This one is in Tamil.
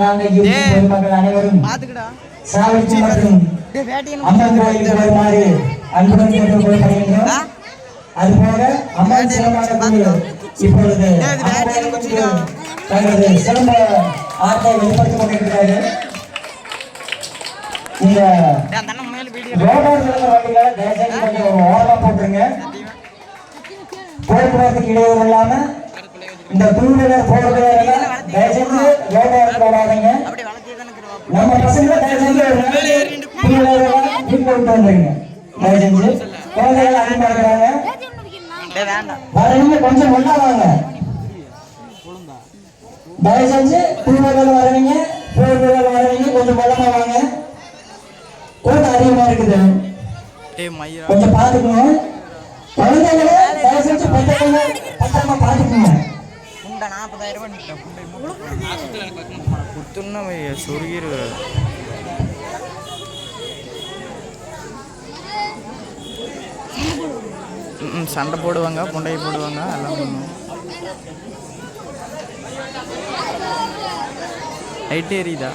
ஆங்காங்கே இருக்கும் பொதுமக்கள் அனைவரும் சாவிச்சு மற்றும் அம்மன் கோயிலுக்கு வருமாறு அன்புடன் கேட்டுக்கொள்ளப்படுகின்றோம். அதுபோல அம்மன் சிலம்பாடக்கூடிய இப்பொழுது தங்களது சிலம்ப ஆட்டை வெளிப்படுத்திக் கொண்டிருக்கிறார்கள். இந்த ரோபோட் சிலம்ப வண்டிகளை தயவுசெய்து கொஞ்சம் ஒரு ஓரமா போட்டுருங்க. போக்குவரத்துக்கு இடையூறு இல்லாம இந்த டூ வீலர் ஃபோர் வீலர் தயவுசெய்து ரோபோட் போடாதீங்க. நம்ம பசங்களை தயவுசெய்து டூ வீலர் வீட்டுல விட்டு வந்துருங்க. தயவுசெய்து குழந்தைகள் அதிகமா இருக்கிறாங்க. வரவங்க கொஞ்சம் ஒன்னா வாங்க. தயவுசெஞ்சு டூ வீலர் வரவங்க ஃபோர் வீலர் வரவங்க கொஞ்சம் பலமா வாங்க. கூட்டம் அதிகமா இருக்குது, கொஞ்சம் பாத்துக்கணும். குழந்தைகளை தயவுசெஞ்சு பத்திரமா பாத்துக்கணும். சண்டை போடுவாங்க, புண்டையை போடுவாங்க, எல்லாம் லைட் எரியுதா?